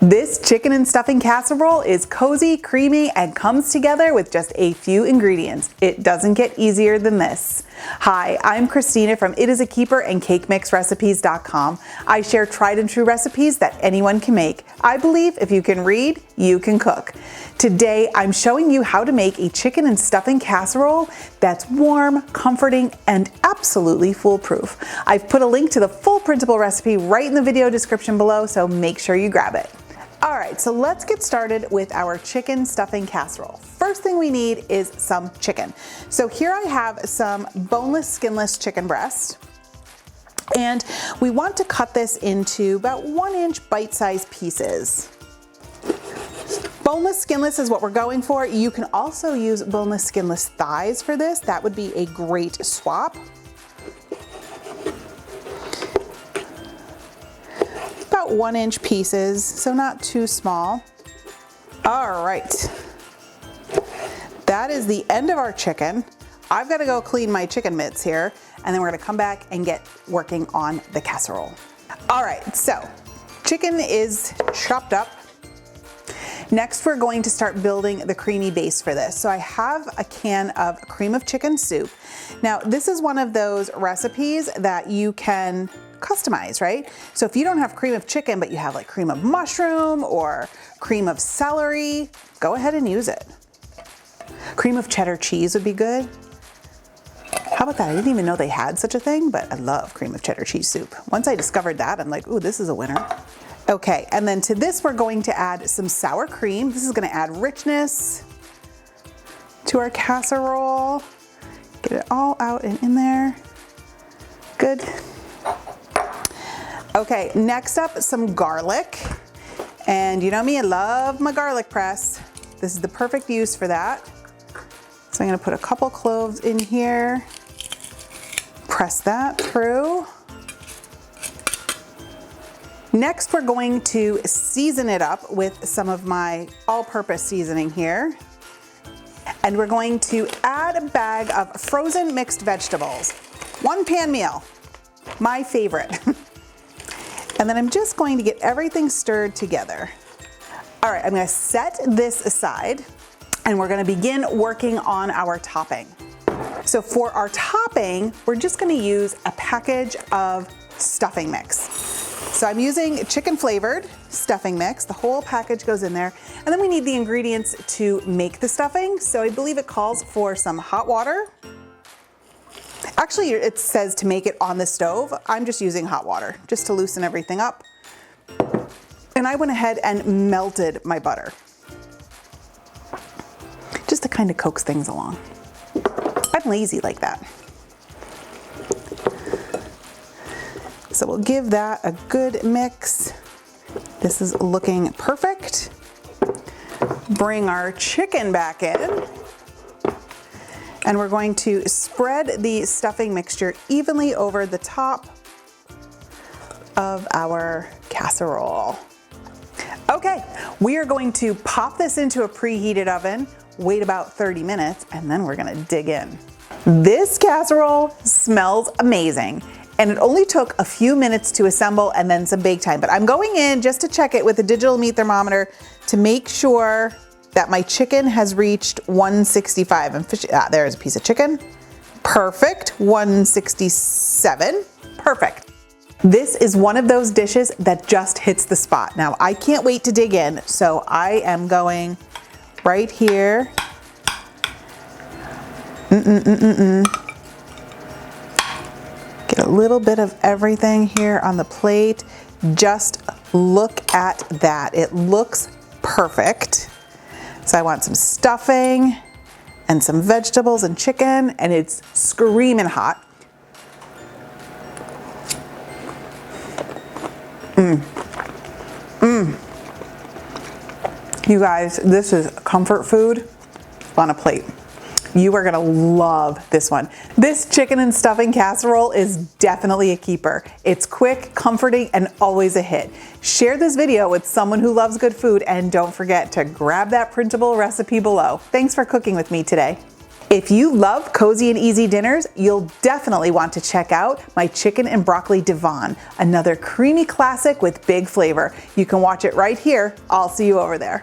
This chicken and stuffing casserole is cozy, creamy, and comes together with just a few ingredients. It doesn't get easier than this. Hi, I'm Christina from It Is a Keeper and CakeMixRecipes.com. I share tried and true recipes that anyone can make. I believe if you can read, you can cook. Today, I'm showing you how to make a chicken and stuffing casserole that's warm, comforting, and absolutely foolproof. I've put a link to the full printable recipe right in the video description below, so make sure you grab it. All right, so let's get started with our chicken stuffing casserole. First thing we need is some chicken. So here I have some boneless, skinless chicken breast. And we want to cut this into about 1-inch bite-sized pieces. Boneless, skinless is what we're going for. You can also use boneless, skinless thighs for this. That would be a great swap. About 1-inch pieces, so not too small. All right, that is the end of our chicken. I've got to go clean my chicken mitts here, and then we're going to come back and get working on the casserole. All right, so chicken is chopped up. Next, we're going to start building the creamy base for this. So I have a can of cream of chicken soup. Now, this is one of those recipes that you can customize, right? So if you don't have cream of chicken, but you have like cream of mushroom or cream of celery, go ahead and use it. Cream of cheddar cheese would be good. How about that? I didn't even know they had such a thing, but I love cream of cheddar cheese soup. Once I discovered that, I'm like, ooh, this is a winner. Okay, and then to this, we're going to add some sour cream. This is gonna add richness to our casserole. Get it all out and in there. Good. Okay, next up, some garlic. And you know me, I love my garlic press. This is the perfect use for that. So I'm gonna put a couple cloves in here, press that through. Next, we're going to season it up with some of my all-purpose seasoning here. And we're going to add a bag of frozen mixed vegetables. 1 pan meal, my favorite. And then I'm just going to get everything stirred together. All right, I'm gonna set this aside and we're gonna begin working on our topping. So for our topping, we're just gonna use a package of stuffing mix. So I'm using chicken flavored stuffing mix. The whole package goes in there. And then we need the ingredients to make the stuffing. So I believe it calls for some hot water. Actually, it says to make it on the stove. I'm just using hot water just to loosen everything up. And I went ahead and melted my butter, just to kind of coax things along. I'm lazy like that. So we'll give that a good mix. This is looking perfect. Bring our chicken back in. And we're going to spread the stuffing mixture evenly over the top of our casserole. Okay, we are going to pop this into a preheated oven, wait about 30 minutes, and then we're gonna dig in. This casserole smells amazing, and it only took a few minutes to assemble and then some bake time, but I'm going in just to check it with a digital meat thermometer to make sure that my chicken has reached 165. And there's a piece of chicken. Perfect, 167, perfect. This is one of those dishes that just hits the spot. Now, I can't wait to dig in, so I am going right here. Get a little bit of everything here on the plate. Just look at that. It looks perfect. So I want some stuffing and some vegetables and chicken, and it's screaming hot. You guys, this is comfort food on a plate. You are gonna love this one. This chicken and stuffing casserole is definitely a keeper. It's quick, comforting, and always a hit. Share this video with someone who loves good food, and don't forget to grab that printable recipe below. Thanks for cooking with me today. If you love cozy and easy dinners, you'll definitely want to check out my chicken and broccoli Devon, another creamy classic with big flavor. You can watch it right here. I'll see you over there.